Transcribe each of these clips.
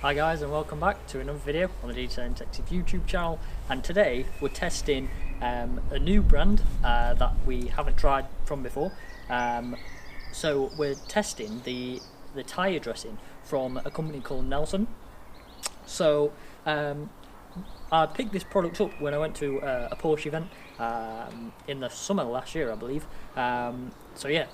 Hi guys, and welcome back to another video on the Detailing Detective YouTube channel. And today we're testing a new brand that we haven't tried from before. So we're testing the tyre dressing from a company called Nielsen. So I picked this product up when I went to a Porsche event in the summer last year, I believe. So yeah,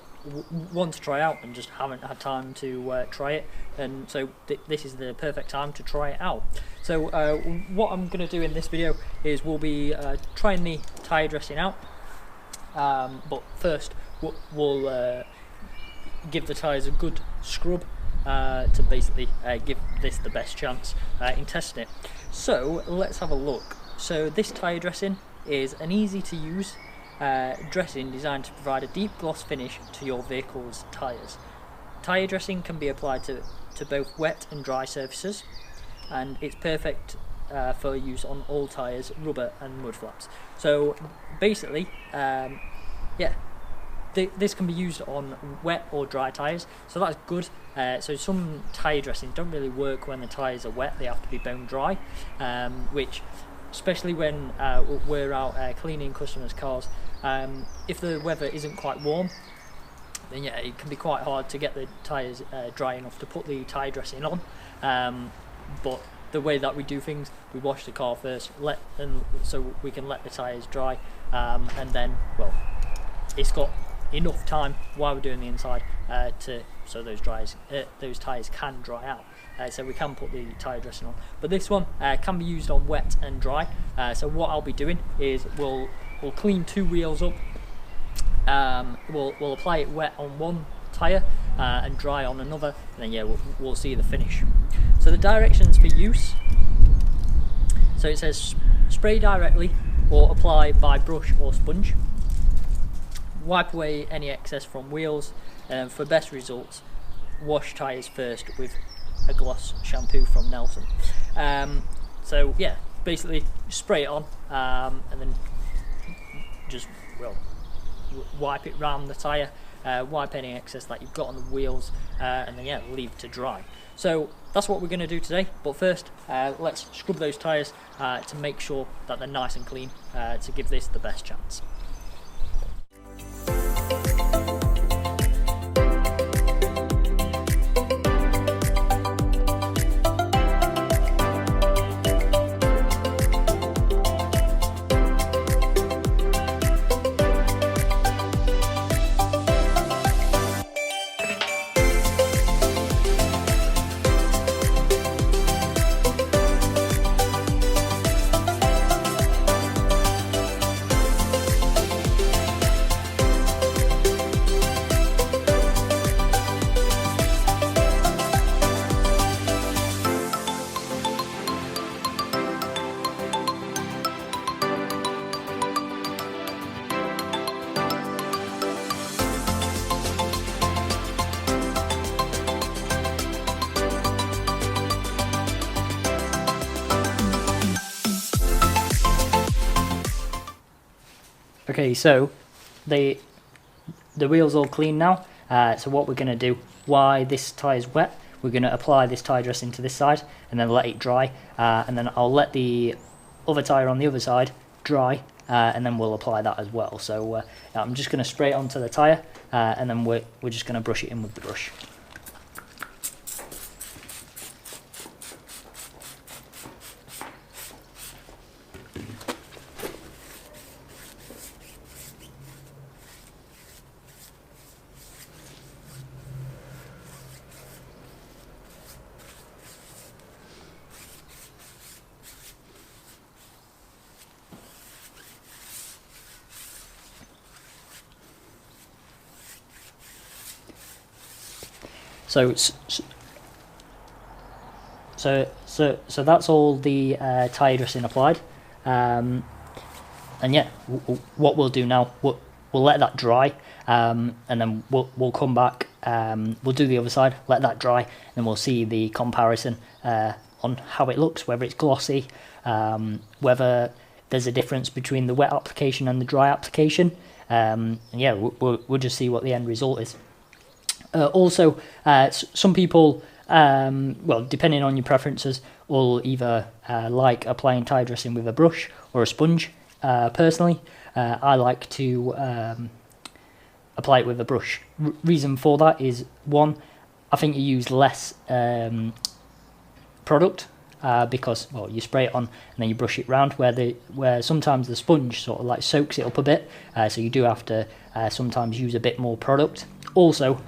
want to try out and just haven't had time to try it, and so this is the perfect time to try it out. So what I'm going to do in this video is we'll be trying the tyre dressing out, but first we'll give the tyres a good scrub to basically give this the best chance in testing it. So let's have a look. So this tyre dressing is an easy to use dressing designed to provide a deep gloss finish to your vehicle's tyres. Tyre dressing can be applied to both wet and dry surfaces, and it's perfect for use on all tyres, rubber and mud flaps. So basically, this can be used on wet or dry tyres, so that's good. So some tyre dressings don't really work when the tyres are wet, they have to be bone dry, which especially when we're out cleaning customers' cars, if the weather isn't quite warm, then yeah, it can be quite hard to get the tyres dry enough to put the tyre dressing on. But the way that we do things, we wash the car first, so we can let the tyres dry, and then, well, it's got enough time while we're doing the inside so those tyres can dry out. So we can put the tyre dressing on, but this one can be used on wet and dry. So what I'll be doing is we'll clean two wheels up. We'll apply it wet on one tyre and dry on another, and then yeah, we'll see the finish. So the directions for use. So it says spray directly or apply by brush or sponge. Wipe away any excess from wheels, and for best results, wash tyres first with a gloss shampoo from Nielsen. So yeah, basically spray it on, and then just wipe it round the tyre, wipe any excess that you've got on the wheels, and then yeah, leave to dry. So that's what we're going to do today, but first let's scrub those tyres to make sure that they're nice and clean, to give this the best chance. Okay, so the wheel's all clean now. So what we're going to do, while this tyre's wet, we're going to apply this tyre dressing to this side and then let it dry, and then I'll let the other tyre on the other side dry, and then we'll apply that as well. So I'm just going to spray it onto the tyre, and then we're just going to brush it in with the brush. So that's all the tyre dressing applied, and yeah, what we'll do now, we'll let that dry, and then we'll come back, we'll do the other side, let that dry, and we'll see the comparison on how it looks, whether it's glossy, whether there's a difference between the wet application and the dry application, and yeah, we'll just see what the end result is. Also, some people well, depending on your preferences, will either like applying tyre dressing with a brush or a sponge. Personally, I like to apply it with a brush. Reason for that is, one, I think you use less product because, well, you spray it on and then you brush it round, where sometimes the sponge sort of like soaks it up a bit, so you do have to sometimes use a bit more product. Also,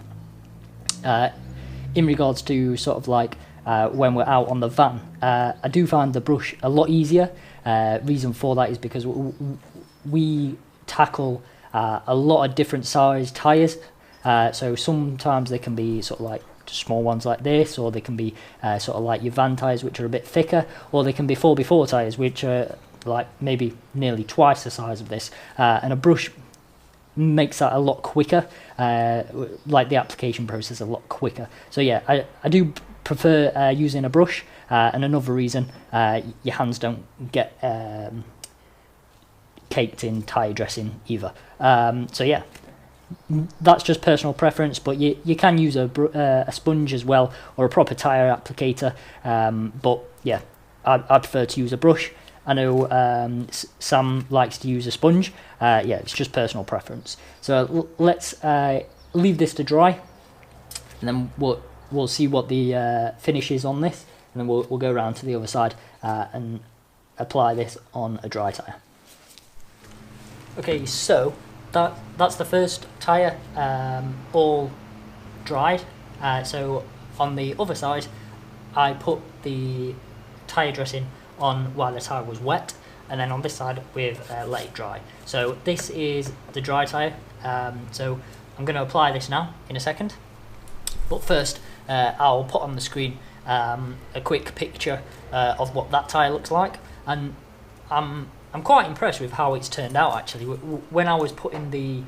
in regards to sort of like when we're out on the van, I do find the brush a lot easier. Reason for that is because we tackle a lot of different size tyres, so sometimes they can be sort of like small ones like this, or they can be sort of like your van tyres, which are a bit thicker, or they can be 4x4 tyres, which are like maybe nearly twice the size of this, and a brush makes that a lot quicker, like the application process a lot quicker. So yeah, I do prefer using a brush, and another reason, your hands don't get caked in tyre dressing either. So yeah, that's just personal preference, but you can use a sponge as well, or a proper tyre applicator, but yeah, I prefer to use a brush. I know Sam likes to use a sponge. Yeah, it's just personal preference. So let's leave this to dry, and then we'll see what the finish is on this, and then we'll go around to the other side and apply this on a dry tyre. Okay, so that's the first tyre all dried. So on the other side, I put the tyre dressing on while the tyre was wet, and then on this side we've let it dry. So this is the dry tyre. So I'm going to apply this now in a second, but first I'll put on the screen a quick picture of what that tyre looks like, and I'm quite impressed with how it's turned out actually. When I was putting the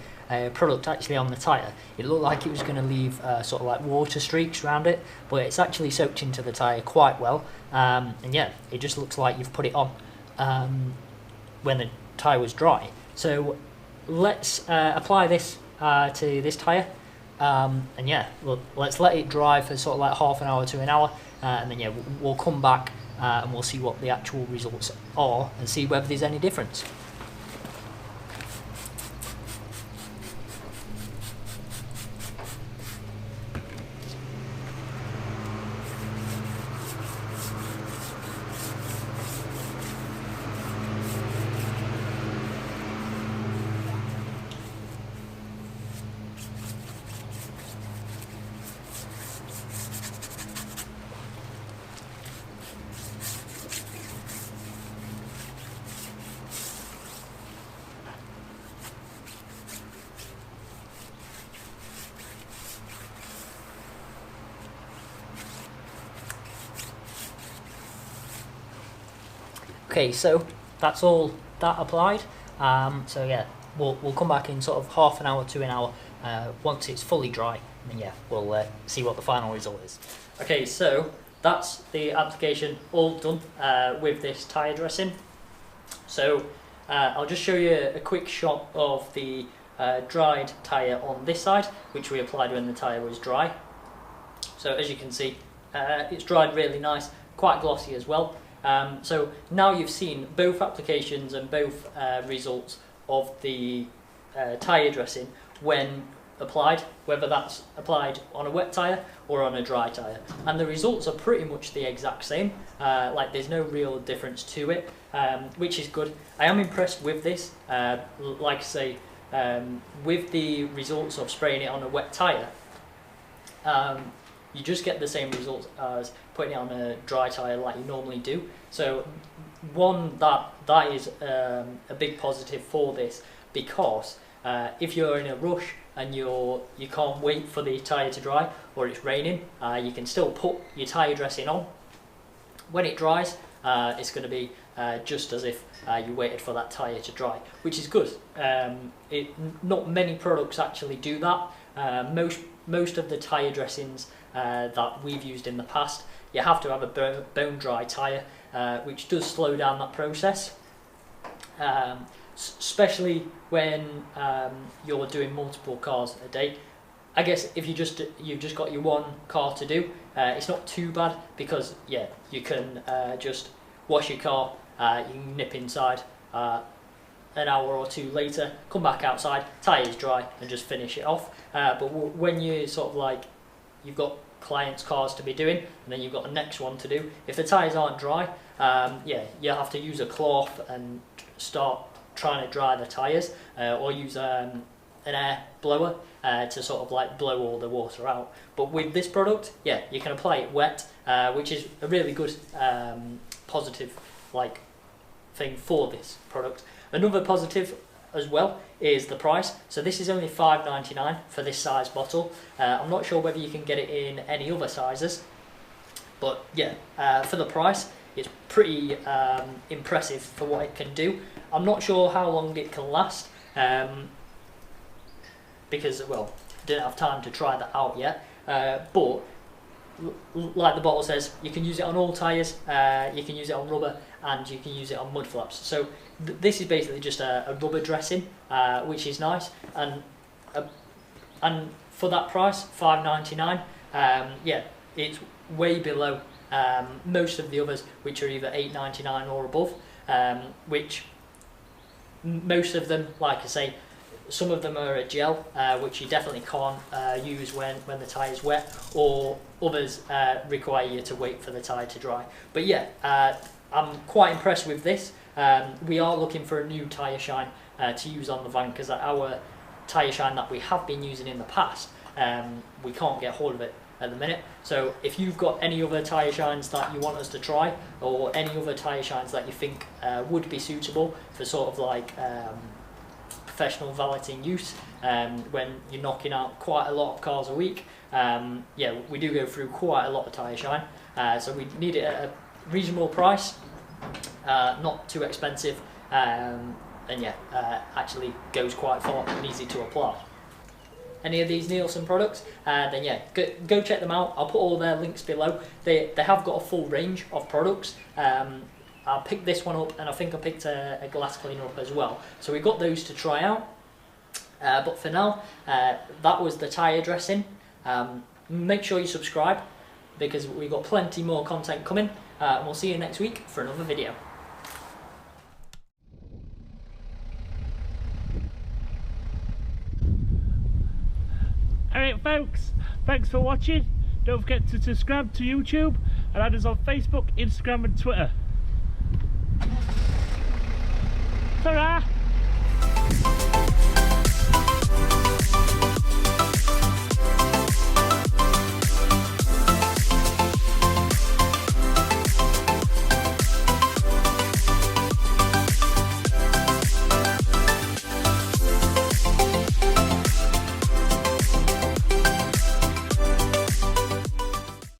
product actually on the tyre, it looked like it was going to leave sort of like water streaks around it, but it's actually soaked into the tyre quite well, and yeah, it just looks like you've put it on when the tyre was dry. So let's apply this to this tyre, and yeah, let's let it dry for sort of like half an hour to an hour, and then yeah, we'll come back and we'll see what the actual results are and see whether there's any difference. Okay, so that's all that applied. So yeah, we'll come back in sort of half an hour to an hour once it's fully dry, and yeah, we'll see what the final result is. Okay, so that's the application all done with this tyre dressing. So I'll just show you a quick shot of the dried tyre on this side, which we applied when the tyre was dry. So as you can see, it's dried really nice, quite glossy as well. So now you've seen both applications and both results of the tyre dressing when applied, whether that's applied on a wet tyre or on a dry tyre, and the results are pretty much the exact same. Like there's no real difference to it, which is good. I am impressed with this. Like I say, with the results of spraying it on a wet tyre, you just get the same results as putting it on a dry tyre like you normally do. So one, that is a big positive for this, because if you're in a rush and you can't wait for the tyre to dry, or it's raining, you can still put your tyre dressing on. When it dries, it's going to be just as if you waited for that tyre to dry, which is good. Not many products actually do that. Most of the tyre dressings that we've used in the past, you have to have a bone dry tyre, which does slow down that process, especially when you're doing multiple cars a day. I guess if you've just got your one car to do, it's not too bad, because yeah, you can just wash your car, you can nip inside an hour or two later, come back outside, tyres dry, and just finish it off. But when you sort of like, you've got clients' cars to be doing, and then you've got the next one to do, if the tyres aren't dry, yeah, you have to use a cloth and start trying to dry the tyres, or use an air blower to sort of like blow all the water out. But with this product, yeah, you can apply it wet, which is a really good positive like thing for this product. Another positive as well is the price. So this is only $5.99 for this size bottle. I'm not sure whether you can get it in any other sizes, but yeah, for the price, it's pretty impressive for what it can do. I'm not sure how long it can last, because, well, didn't have time to try that out yet, but like the bottle says, you can use it on all tyres, you can use it on rubber, and you can use it on mud flaps. So this is basically just a rubber dressing, which is nice, and for that price, $5.99, yeah, it's way below most of the others, which are either $8.99 or above, which most of them, like I say, some of them are a gel, which you definitely can't use when the tyre is wet, or others require you to wait for the tyre to dry. But yeah, I'm quite impressed with this. We are looking for a new tyre shine to use on the van, because our tyre shine that we have been using in the past, we can't get hold of it at the minute. So if you've got any other tyre shines that you want us to try, or any other tyre shines that you think would be suitable for sort of like professional valeting use, when you're knocking out quite a lot of cars a week, yeah, we do go through quite a lot of tyre shine, so we need it at a reasonable price, not too expensive, and yeah, actually goes quite far and easy to apply. Any of these Nielsen products, then yeah, go check them out. I'll put all their links below. They have got a full range of products. I picked this one up, and I think I picked a glass cleaner up as well. So we've got those to try out. But for now, that was the tyre dressing. Make sure you subscribe, because we've got plenty more content coming. And we'll see you next week for another video. Alright folks, thanks for watching. Don't forget to subscribe to YouTube and add us on Facebook, Instagram and Twitter. Ta-ra!